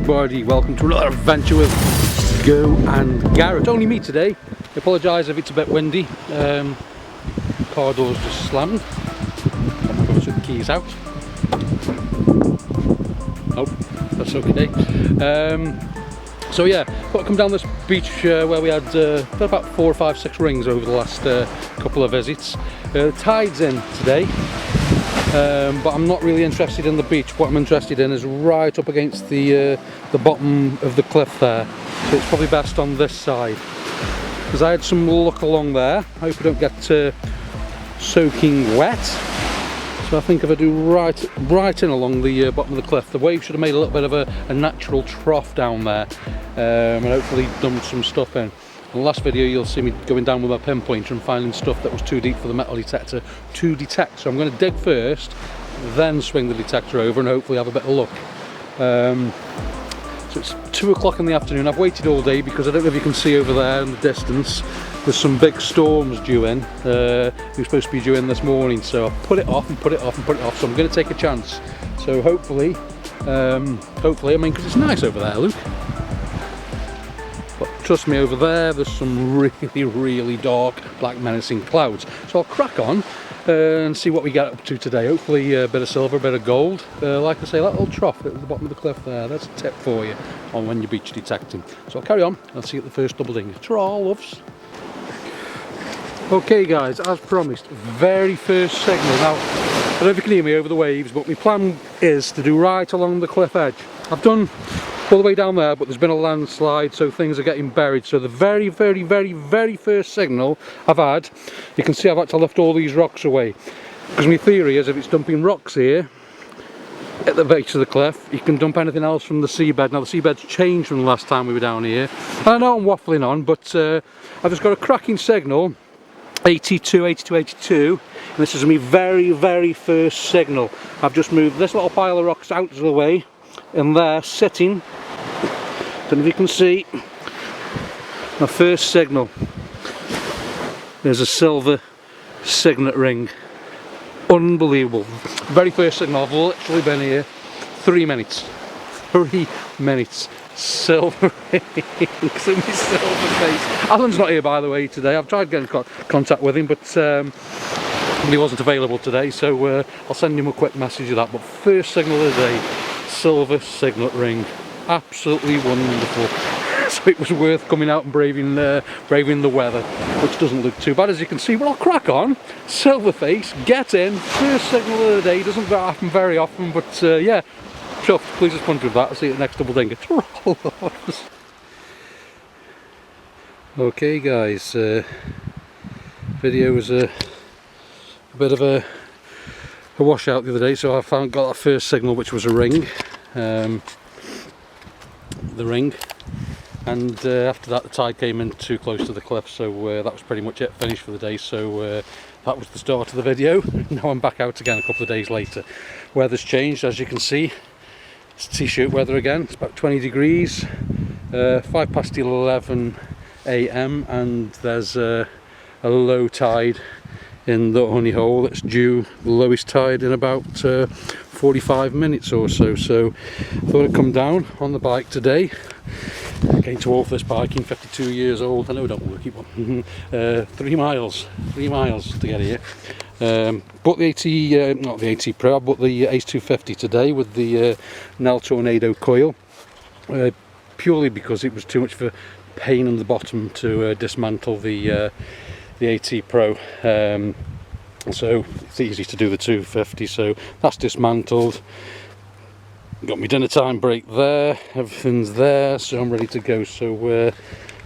everybody, welcome to another adventure with GoAndGarrett. Only me today. I apologise if it's a bit windy. Car door's just slammed. I'm going to take the keys out. Nope, that's okay. So yeah, got to come down this beach where we had about 4 or 5, 6 rings over the last couple of visits. The tide's in today. But I'm not really interested in the beach. What I'm interested in is right up against the bottom of the cliff there. So it's probably best on this side, because I had some luck along there. I hope I don't get soaking wet. So I think if I do right in along the bottom of the cliff, the wave should have made a little bit of a natural trough down there, and hopefully dumped some stuff in. In the last video you'll see me going down with my pinpointer and finding stuff that was too deep for the metal detector to detect. So I'm going to dig first, then swing the detector over and hopefully have a bit of luck. So it's 2 o'clock in the afternoon. I've waited all day because I don't know if you can see over there in the distance, there's some big storms due in. They were supposed to be due in this morning, so I've put it off and put it off and put it off. So I'm going to take a chance. So hopefully, I mean, because it's nice over there, Luke. But trust me, over there there's some really dark black menacing clouds. So I'll crack on and see what we get up to today. Hopefully a bit of silver, a bit of gold. Like I say, that little trough at the bottom of the cliff there, that's a tip for you on when you're beach detecting. So I'll carry on and see you at the first double ding. Ta-ra, loves. Okay guys, as promised, very first signal. Now, I don't know if you can hear me over the waves, but my plan is to do right along the cliff edge. I've done all the way down there, but there's been a landslide, so things are getting buried. So the very first signal I've had, you can see I've had to lift all these rocks away, because my theory is if it's dumping rocks here at the base of the cliff, you can dump anything else from the seabed. Now the seabed's changed from the last time we were down here. I know I'm waffling on, but I've just got a cracking signal, 82, 82, 82, and this is my very first signal. I've just moved this little pile of rocks out of the way, and there sitting, don't know if you can see, my first signal. There's a silver signet ring. Unbelievable. Very first signal. I've literally been here 3 minutes. 3 minutes. Silver rings and my silver face. Alan's not here, by the way, today. I've tried getting contact with him, but he wasn't available today, so I'll send him a quick message of that. But first signal of the day, silver signet ring. Absolutely wonderful. So it was worth coming out and braving the weather, which doesn't look too bad as you can see. But I'll crack on. Silver face, get in. First signal of the day. Doesn't happen very often, but yeah, chuffed. Please just punch with that. I'll see you at the next double dinger. Okay guys, video was a bit of a washout the other day, so I got that first signal, which was a ring, the ring, and after that the tide came in too close to the cliff, so that was pretty much it, finished for the day. So that was the start of the video. Now I'm back out again a couple of days later. Weather's changed, as you can see. It's t-shirt weather again. It's about 20 degrees, 11 AM, and there's a low tide in the honey hole. It's due the lowest tide in about 45 minutes or so. So I thought I'd come down on the bike today. Getting to Wolf this biking, 52 years old. I know I don't want to keep on. 3 miles to get here. Bought the AT, not the AT Pro, I bought the Ace 250 today with the Nell Tornado coil, purely because it was too much of a pain in the bottom to dismantle the AT Pro. So it's easy to do the 250, so that's dismantled. Got my dinner time break there, everything's there, so I'm ready to go. So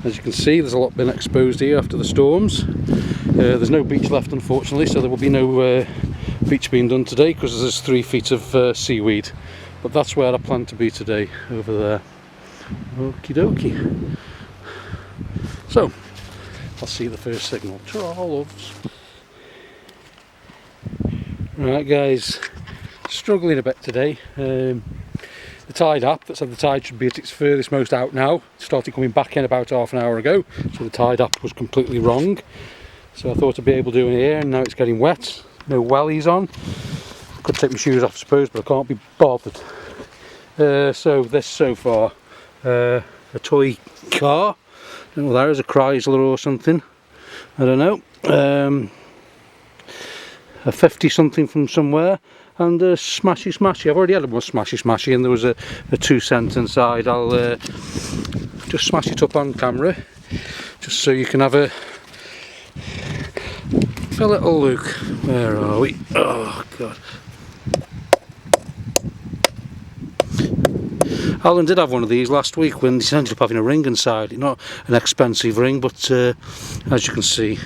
as you can see, there's a lot been exposed here after the storms. There's no beach left, unfortunately, so there will be no beach being done today because there's 3 feet of seaweed. But that's where I plan to be today, over there. Okie dokie. So I'll see you at the first signal. Ta-ra, loves. Right guys, struggling a bit today. The tide app that said the tide should be at its furthest most out now, it started coming back in about half an hour ago, so the tide app was completely wrong. So I thought I'd be able to do it here, and now it's getting wet, no wellies on. Could take my shoes off I suppose, but I can't be bothered. So this so far, a toy car, I don't know what that is, a Chrysler or something, I don't know, a 50 something from somewhere, and a smashy smashy. I've already had a more smashy smashy, and there was a 2 cent inside. I'll just smash it up on camera just so you can have a little look. Where are we? Oh god. Alan did have one of these last week when he ended up having a ring inside. Not an expensive ring, but as you can see,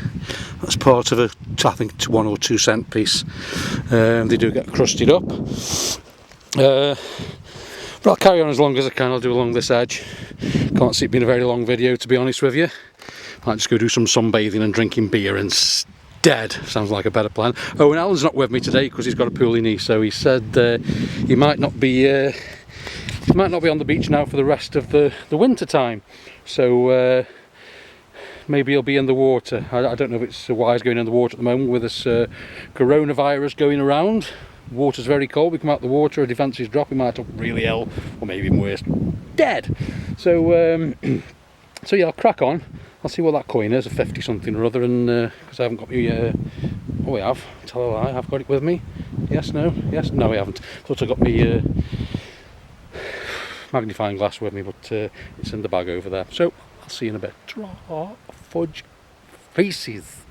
that's part of a, I think, 1 or 2 cent piece. They do get crusted up. But I'll carry on as long as I can. I'll do along this edge. Can't see it being a very long video, to be honest with you. Might just go do some sunbathing and drinking beer instead. Sounds like a better plan. Oh, and Alan's not with me today because he's got a poorly knee, so he said he might not be on the beach now for the rest of the winter time. So maybe he'll be in the water. I don't know if it's wise going in the water at the moment with this coronavirus going around. Water's very cold. We come out the water, a defences drop, we might end up really ill, or maybe even worse, dead. So so yeah, I'll crack on. I'll see what that coin is, a 50 something or other, and because I haven't got me oh, I have, tell a lie, I've got it with me. Yes, no, yes, no, I haven't. Thought I got me magnifying glass with me, but it's in the bag over there. So I'll see you in a bit. Fudge faces.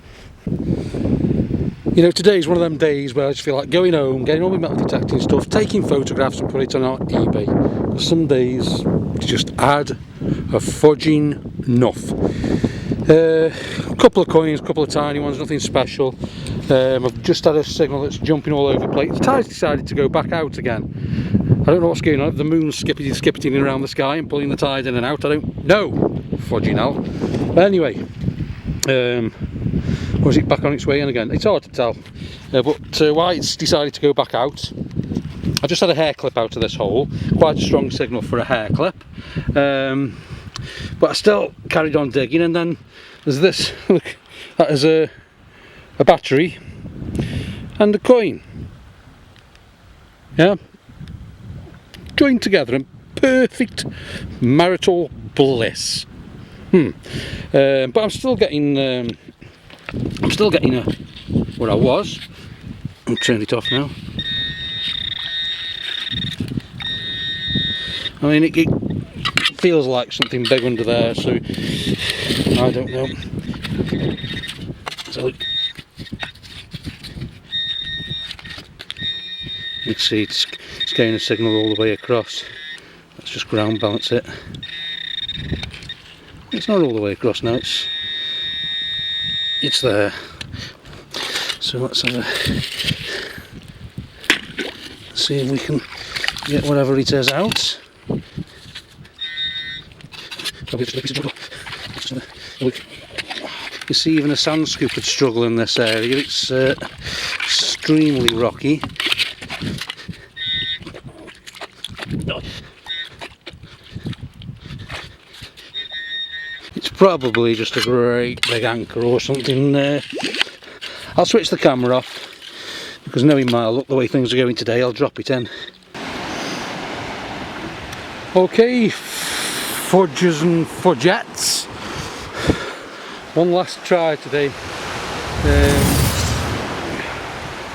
You know, today's one of them days where I just feel like going home, getting all my metal detecting stuff, taking photographs and putting it on eBay. Some days just add a fudging enough. A couple of coins, a couple of tiny ones, nothing special. I've just had a signal that's jumping all over the place. The tide's decided to go back out again. I don't know what's going on. The moon's skipping around the sky and pulling the tide in and out. I don't know. Fudging hell. But anyway, or is it back on its way in again? It's hard to tell. But why it's decided to go back out, I just had a hair clip out of this hole. Quite a strong signal for a hair clip. But I still carried on digging, and then there's this. Look, that is a battery and a coin. Yeah, joined together in perfect marital bliss. But I'm still getting what I was. I'll turn it off now. I mean, it feels like something big under there, so I don't know. So look, you can see it's getting a signal all the way across. Let's just ground balance it. It's not all the way across now. It's there. So let's see if we can get whatever it is out. You see, even a sand scoop would struggle in this area. It's extremely rocky. It's probably just a great big anchor or something. I'll switch the camera off because knowing my luck, the way things are going today, I'll drop it in. Okay, fudges and fudgettes. One last try today.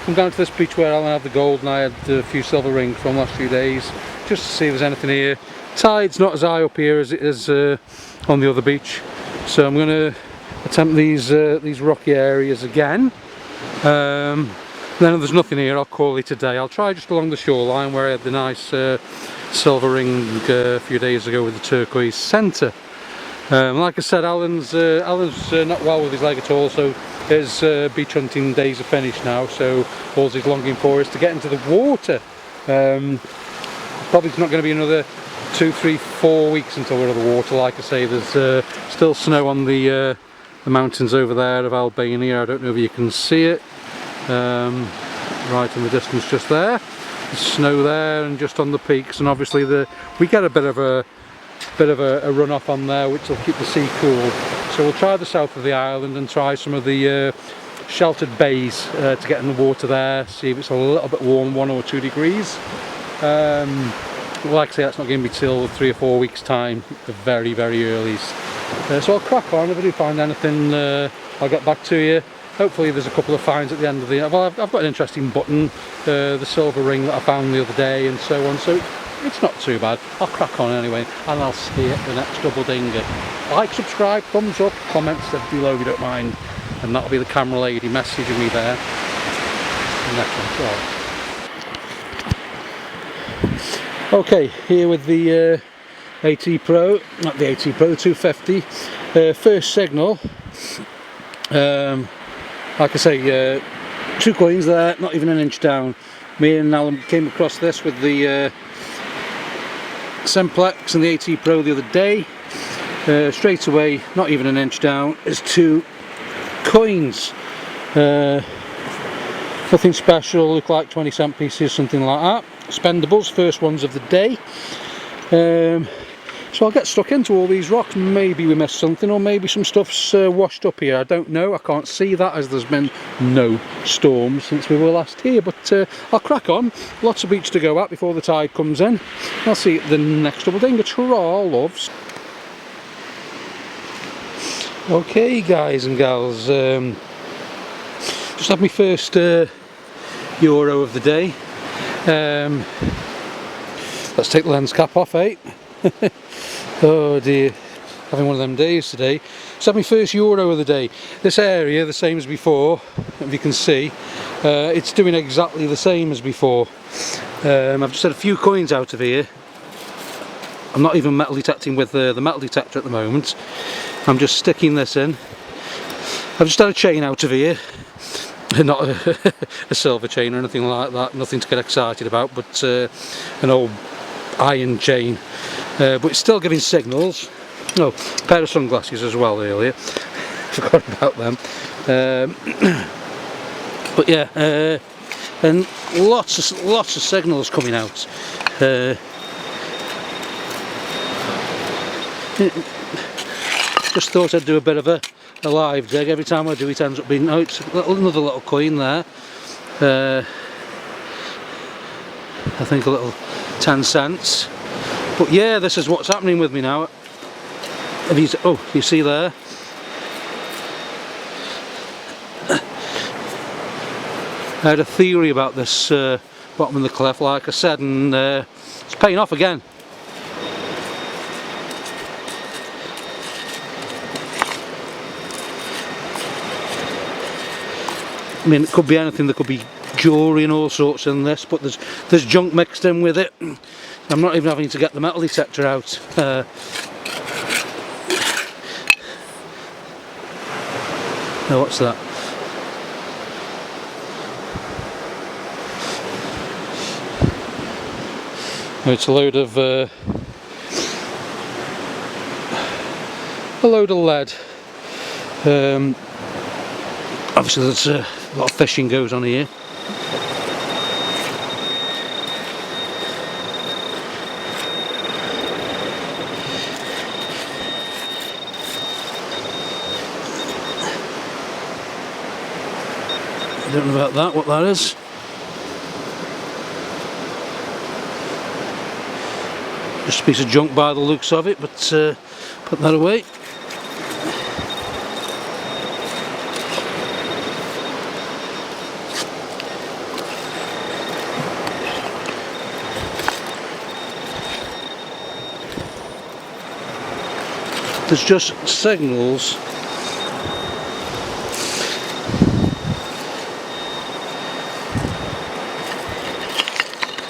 Come down to this beach where Alan had the gold and I had a few silver rings from the last few days, just to see if there's anything here. Tide's not as high up here as it is on the other beach, so I'm going to attempt these rocky areas again. Then if there's nothing here, I'll call it a day. I'll try just along the shoreline where I had the nice silver ring a few days ago with the turquoise centre. Like I said, Alan's not well with his leg at all, so his beach hunting days are finished now, so all he's longing for is to get into the water. Probably not going to be another 2, 3, 4 weeks until we're in the water. Like I say, there's still snow on the mountains over there of Albania. I don't know if you can see it, right in the distance just there. There's snow there and just on the peaks, and obviously we get a bit of a runoff on there which will keep the sea cool. So we'll try the south of the island and try some of the sheltered bays to get in the water there, see if it's a little bit warm, 1 or 2 degrees. like I say, that's not going to be till 3 or 4 weeks time, the very earliest. So I'll crack on. If I do find anything, I'll get back to you. Hopefully there's a couple of finds at the end of the... Well, I've got an interesting button, the silver ring that I found the other day and so on, so it's not too bad. I'll crack on anyway, and I'll see you at the next double dinger. Like, subscribe, thumbs up, comments below if you don't mind, and that'll be the camera lady messaging me there. Okay, here with the AT Pro, not the AT Pro, 250, first signal. Like I say, 2 coins there, not even an inch down. Me and Alan came across this with the Simplex and the AT Pro the other day. Straight away, not even an inch down, is 2 coins. Nothing special, look like 20-cent pieces, something like that. Spendables, first ones of the day. So I'll get stuck into all these rocks. Maybe we missed something, or maybe some stuff's washed up here. I don't know, I can't see that as there's been no storm since we were last here, but I'll crack on. Lots of beach to go at before the tide comes in. I'll see you at the next double dinger. Ta-ra, loves. Okay guys and gals, just had my first Euro of the day. Let's take the lens cap off, eh? Oh dear, having one of them days today. Just had my first Euro of the day. This area, the same as before, if you can see, it's doing exactly the same as before. I've just had a few coins out of here. I'm not even metal detecting with the metal detector at the moment. I'm just sticking this in. I've just had a chain out of here. Not a silver chain or anything like that, nothing to get excited about, but an old iron chain. But it's still giving signals. Oh, a pair of sunglasses as well earlier. Forgot about them. But yeah, and lots of signals coming out. Just thought I'd do a bit of a live dig. Every time I do it ends up being, oh, it's another little coin there. I think a little 10 cents. But yeah, this is what's happening with me now. Oh, you see there? I had a theory about this bottom of the cliff, like I said, and it's paying off again. I mean, it could be anything. There could be jewellery and all sorts in this, but there's junk mixed in with it. I'm not even having to get the metal detector out. Now what's that? Oh, it's a load of lead. Obviously there's a lot of fishing goes on here. I don't know about that, what that is. Just a piece of junk by the looks of it, but put that away. There's just signals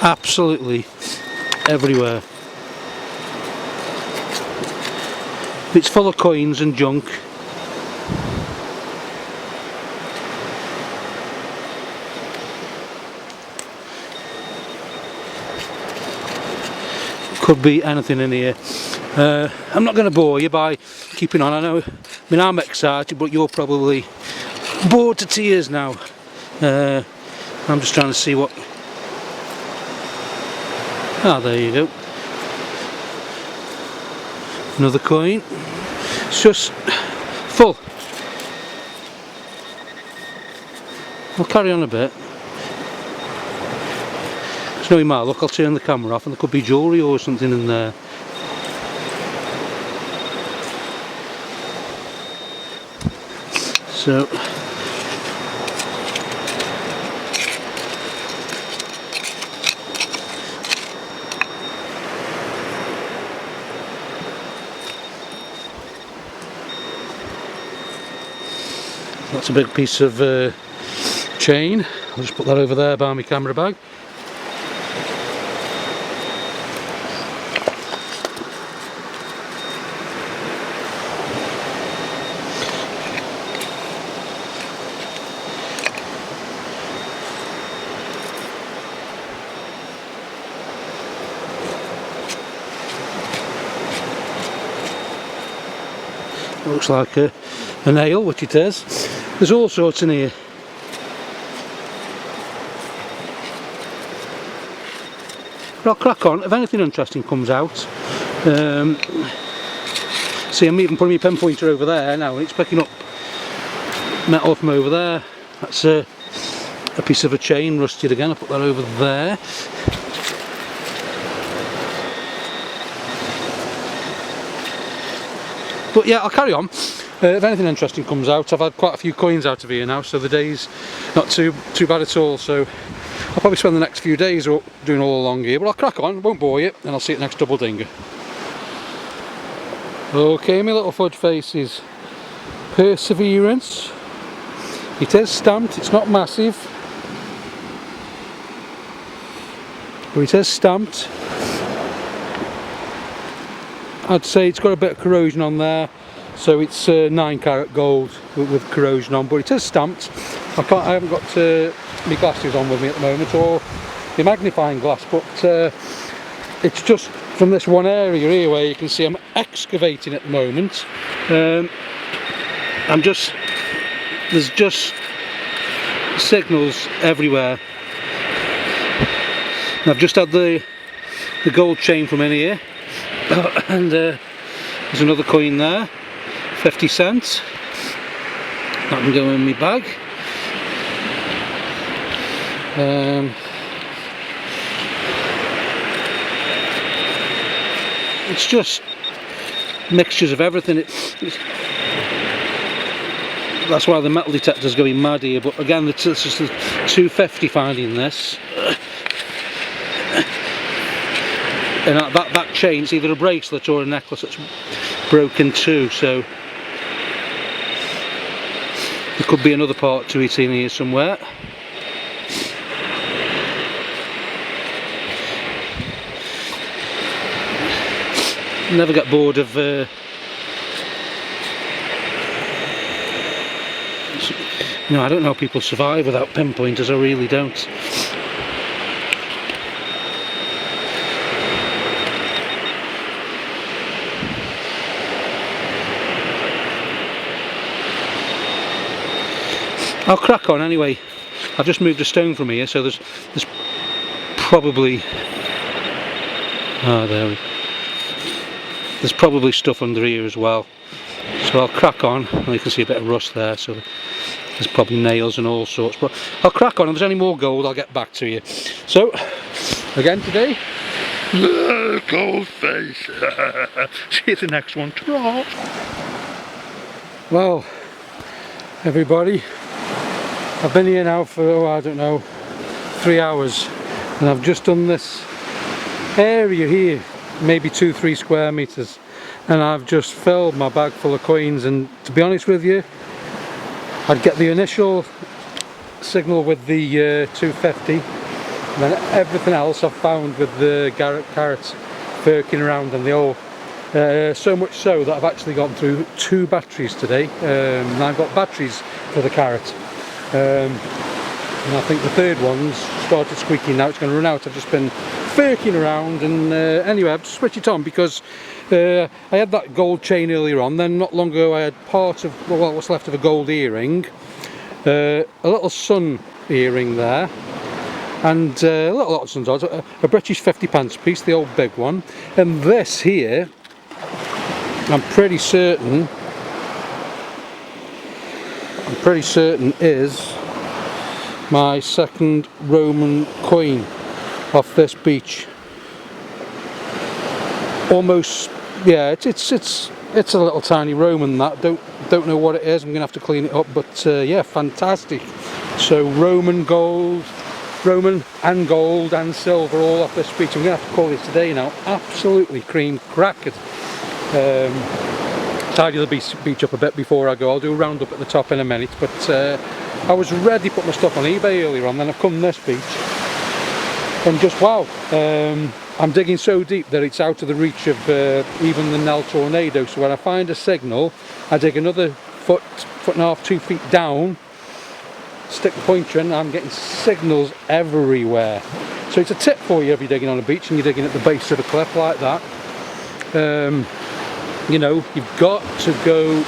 absolutely everywhere. It's full of coins and junk. Could be anything in here. I'm not going to bore you by keeping on. I mean, I'm excited, but you're probably bored to tears now. I'm just trying to see what... Ah, there you go. Another coin. It's just full. I'll carry on a bit. knowing my luck, I'll turn the camera off and there could be jewellery or something in there. So that's a big piece of chain. I'll just put that over there by my camera bag. Looks like a nail, which it is. There's all sorts in here. But I'll crack on. If anything interesting comes out, see, I'm even putting my pen pointer over there now and it's picking up metal from over there. That's a piece of a chain, rusted again. I'll put that over there. But yeah, I'll carry on. If anything interesting comes out, I've had quite a few coins out of here now, so the day's not too bad at all. So I'll probably spend the next few days doing all along here, but I'll crack on, won't bore you, and I'll see you at the next double dinger. Okay, my little fudge faces. Perseverance. It is stamped, it's not massive, but it is stamped. I'd say it's got a bit of corrosion on there, so it's 9 carat gold with corrosion on, but it is stamped. I haven't got my glasses on with me at the moment, or the magnifying glass, but it's just from this one area here where you can see I'm excavating at the moment. There's just signals everywhere. And I've just had the gold chain from in here. And there's another coin there, 50 cents. That can go in my bag. It's just mixtures of everything. That's why the metal detector's going mad here. But again, it's just the 250 finding this. And that chain, it's either a bracelet or a necklace that's broken too, so there could be another part to it in here somewhere. Never get bored of no, I don't know how people survive without pinpointers, I really don't. I'll crack on anyway. I've just moved a stone from here, so there's probably there's probably stuff under here as well. So I'll crack on. Well, you can see a bit of rust there, so there's probably nails and all sorts. But I'll crack on. If there's any more gold, I'll get back to you. So again today, gold face. See you at the next one. Ta-ra. Well, everybody, I've been here now for, I don't know, 3 hours, and I've just done this area here, maybe 2-3 square meters, and I've just filled my bag full of coins. And to be honest with you, I'd get the initial signal with the 250, and then everything else I've found with the carats firking around, and they all so much so that I've actually gone through 2 batteries today, and I've got batteries for the carat. And I think the third one's started squeaking now, it's going to run out. I've just been firking around, and anyway, I've switched it on because I had that gold chain earlier on, then not long ago I had part of, well, what's left of a gold earring, a little sun earring there, and a lot of sun's odds, a British 50p piece, the old big one, and this here, I'm pretty certain is my second Roman coin. off this beach. Almost, yeah, it's a little tiny Roman. That don't know what it is. I'm gonna have to clean it up, but yeah, fantastic. So Roman and gold and silver all off this beach. I'm gonna have to call it today now. Absolutely cream crackered. Tidy the beach up a bit before I go. I'll do a roundup at the top in a minute, but I was ready to put my stuff on eBay earlier on, then I've come this beach and just wow, I'm digging so deep that it's out of the reach of even the Nell tornado. So when I find a signal, I dig another foot and a half, 2 feet down, stick the pointer in, I'm getting signals everywhere. So it's a tip for you if you're digging on a beach and you're digging at the base of a cliff like that. You know, you've got to go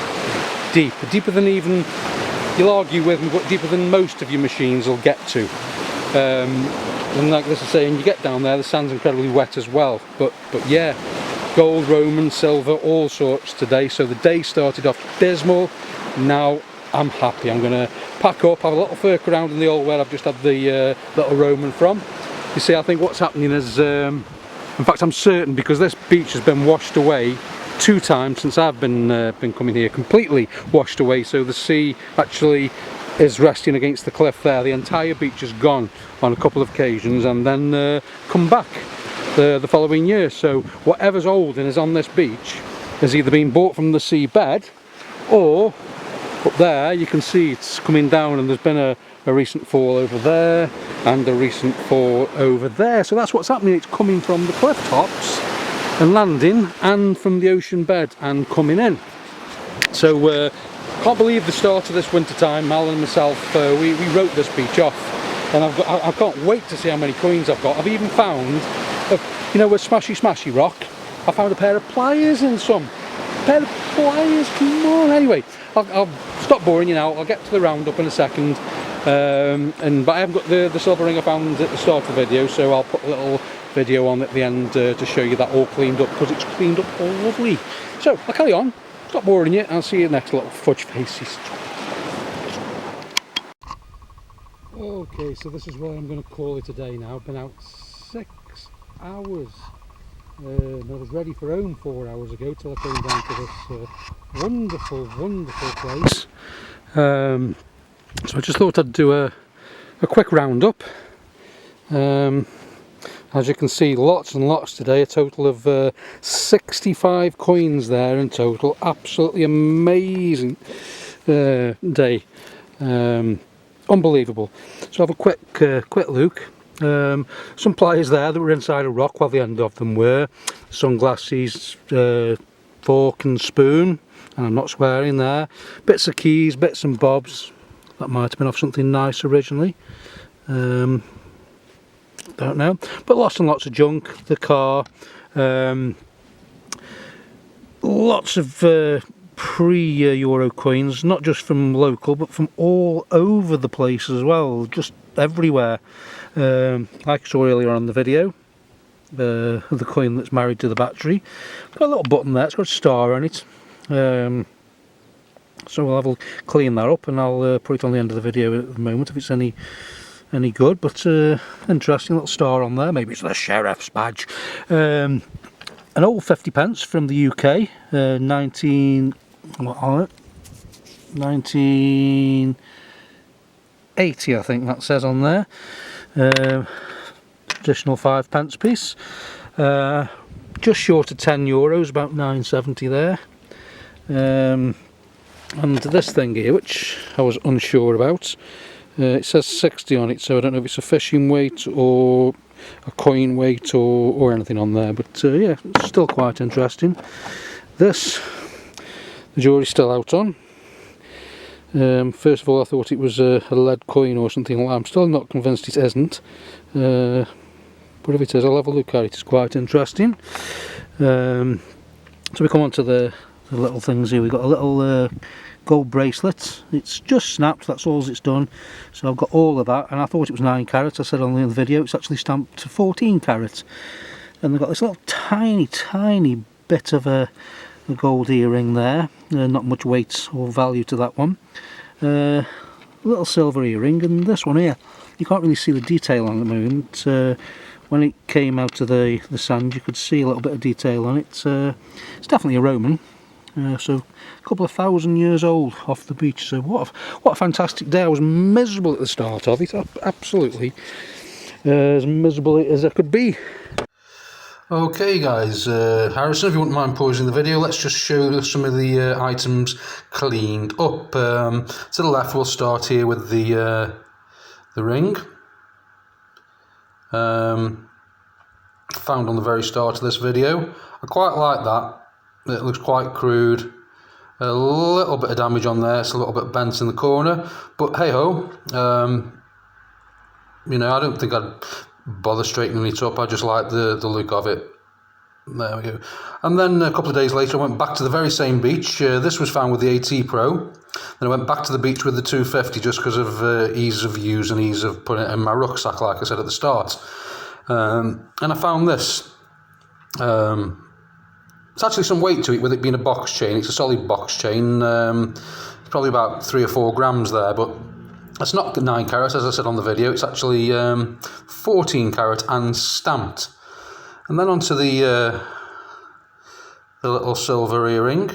deep, deeper than even, you'll argue with me, but deeper than most of your machines will get to. And like this is saying, you get down there, the sand's incredibly wet as well. But yeah, gold, Roman, silver, all sorts today. So the day started off dismal. Now I'm happy. I'm going to pack up, have a little furk around in the old where I've just had the little Roman from. You see, I think what's happening is, in fact I'm certain, because this beach has been washed away 2 times since I've been coming here, completely washed away. So the sea actually is resting against the cliff there. The entire beach is gone on a couple of occasions and then come back the following year. So whatever's old and is on this beach has either been bought from the seabed, or up there you can see it's coming down, and there's been a recent fall over there and a recent fall over there. So that's what's happening. It's coming from the cliff tops and landing, and from the ocean bed and coming in. So can't believe the start of this winter time. Alan and myself, we wrote this beach off, and I can't wait to see how many coins I've got. I've even found, you know, with Smashy Rock, I found a pair of pliers in some. A pair of pliers, come on. Anyway, I'll stop boring you now. I'll get to the roundup in a second. But I haven't got the silver ring I found at the start of the video, so I'll put a little video on at the end to show you that all cleaned up, because it's cleaned up all lovely. So I'll carry on, stop boring you, and I'll see you next, little fudge faces. Okay, so this is what I'm going to call it a day now. I've been out 6 hours. I was ready for home 4 hours ago till I came down to this wonderful place. So I just thought I'd do a quick roundup. As you can see, lots and lots today, a total of 65 coins there in total. Absolutely amazing day. Unbelievable. So have a quick look. Some pliers there that were inside a rock, well the end of them were. Sunglasses, fork and spoon, and I'm not swearing there. Bits of keys, bits and bobs. That might have been off something nice originally. Don't know, but lots and lots of junk. The car, lots of pre-Euro coins, not just from local but from all over the place as well, just everywhere. Like I saw earlier on in the video, the coin that's married to the battery, got a little button there, it's got a star on it. So we'll have a clean that up, and I'll put it on the end of the video at the moment if it's any good. But interesting little star on there. Maybe it's the sheriff's badge. An old 50p from the UK, 1980, I think that says on there. Traditional 5p piece. Just short of €10, about 9.70 there. And this thing here, which I was unsure about, it says 60 on it, so I don't know if it's a fishing weight or a coin weight or anything on there, but yeah, it's still quite interesting. This, the jury's still out on. First of all, I thought it was a lead coin or something like that. I'm still not convinced it isn't, but if it is, I'll have a look at it. It's quite interesting. So we come on to the little things here. We've got a little gold bracelet. It's just snapped, that's all it's done. So I've got all of that, and I thought it was 9 carat. I said on the other video it's actually stamped to 14 carat. And they've got this little tiny bit of a gold earring there. Not much weight or value to that one. A little silver earring, and this one here, you can't really see the detail on the moment. when it came out of the sand you could see a little bit of detail on it. It's definitely a Roman, so a couple of 1,000 years old off the beach. So what a fantastic day. I was miserable at the start of it, absolutely as miserable as I could be. Okay guys, Harrison, if you wouldn't mind pausing the video, let's just show some of the items cleaned up. To the left we'll start here with the ring. Found on the very start of this video. I quite like that. It looks quite crude. A little bit of damage on there, it's a little bit bent in the corner, but hey ho, you know, I don't think I'd bother straightening it up. I just like the look of it. There we go. And then a couple of days later I went back to the very same beach. This was found with the AT Pro. Then I went back to the beach with the 250 just because of ease of use and ease of putting it in my rucksack, like I said at the start. And I found this. It's actually some weight to it with it being a box chain. It's a solid box chain. It's probably about 3 or 4 grams there, but it's not 9 carat as I said on the video. It's actually 14 carat and stamped. And then onto the little silver earring.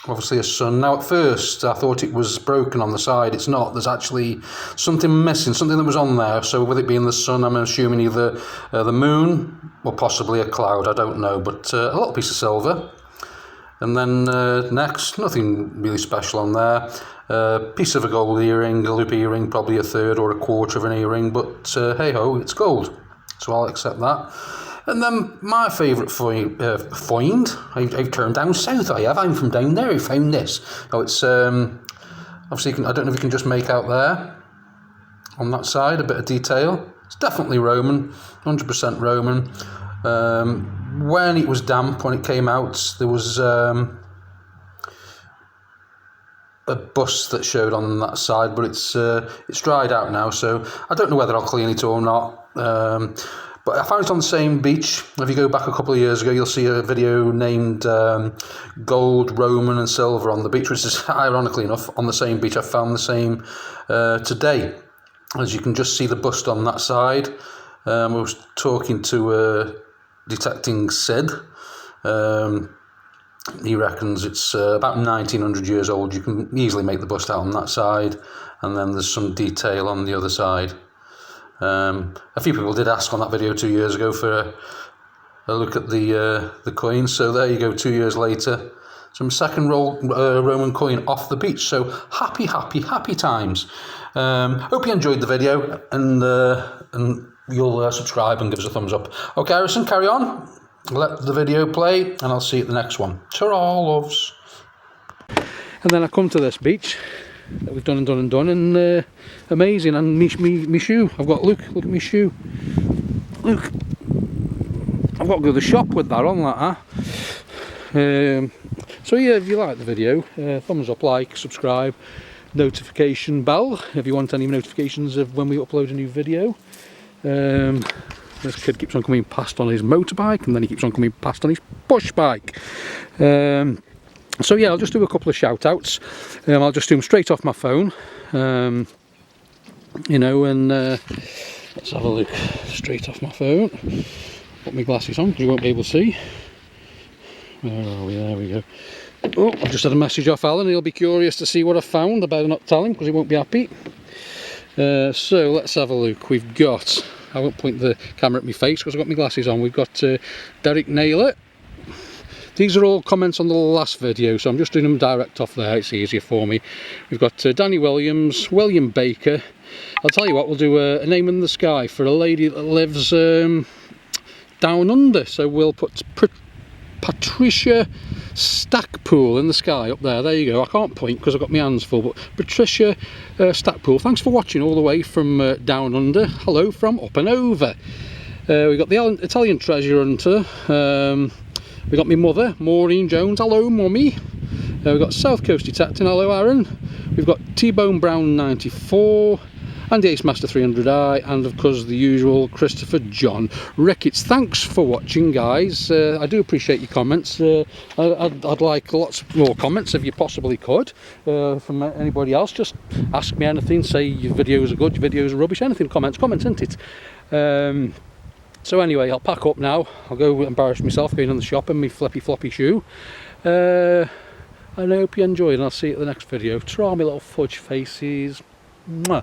Obviously a sun. Now at first I thought it was broken on the side. It's not. There's actually something missing, something that was on there. So with it being the sun, I'm assuming either the moon or possibly a cloud, I don't know, but a little piece of silver. And then next, nothing really special on there. Piece of a gold earring, a loop earring, probably a third or a quarter of an earring, but hey ho, it's gold, so I'll accept that. And then my favourite find, I've turned down south, I have, I'm from down there, I found this. Oh, it's, obviously, I don't know if you can just make out there, on that side, a bit of detail. It's definitely Roman, 100% Roman. When it was damp, when it came out, there was a bust that showed on that side, but it's dried out now, so I don't know whether I'll clean it or not. But I found it on the same beach. If you go back a couple of years ago, you'll see a video named Gold, Roman and Silver on the beach, which is ironically enough on the same beach. I found the same today. As you can just see the bust on that side. I was talking to Detecting Sid. He reckons it's about 1900 years old. You can easily make the bust out on that side, and then there's some detail on the other side. A few people did ask on that video 2 years ago for a look at the coin, so there you go, 2 years later. Some second Roman coin off the beach, so happy times. Hope you enjoyed the video, and you'll subscribe and give us a thumbs up. Okay, Harrison, carry on. Let the video play, and I'll see you at the next one. Ta-ra, loves. And then I come to this beach that we've done, and amazing. And me shoe. I've got look at me shoe. Look, I've got to go to the shop with that on, like that. So yeah, if you like the video, thumbs up, like, subscribe, notification bell if you want any notifications of when we upload a new video. This kid keeps on coming past on his motorbike, and then he keeps on coming past on his push bike. So yeah, I'll just do a couple of shout outs. I'll just do them straight off my phone, you know, and let's have a look. Straight off my phone. Put my glasses on because you won't be able to see. Where are we? There we go. Oh, I've just had a message off Alan. He'll be curious to see what I found. I better not tell him because he won't be happy. So let's have a look. We've got, I won't point the camera at my face because I've got my glasses on. We've got Derek Naylor. These are all comments on the last video, so I'm just doing them direct off there. It's easier for me. We've got Danny Williams, William Baker. I'll tell you what, we'll do a name in the sky for a lady that lives down under. So we'll put Patricia Stackpool in the sky up there. There you go. I can't point because I've got my hands full, but Patricia Stackpool, thanks for watching all the way from down under. Hello from up and over. We've got the Italian treasure hunter. We've got my mother, Maureen Jones. Hello, mummy. We've got South Coast Detecting. Hello, Aaron. We've got T-Bone Brown 94. and the Ace Master 300i, and of course the usual Christopher John Ricketts. Thanks for watching, guys. I do appreciate your comments. I'd like lots more comments if you possibly could, from anybody else. Just ask me anything, say your videos are good, your videos are rubbish, anything. Comments, isn't it? So anyway, I'll pack up now. I'll go embarrass myself going in the shop in my flippy floppy shoe. And I hope you enjoyed, and I'll see you at the next video. Try my little fudge faces. Mwah.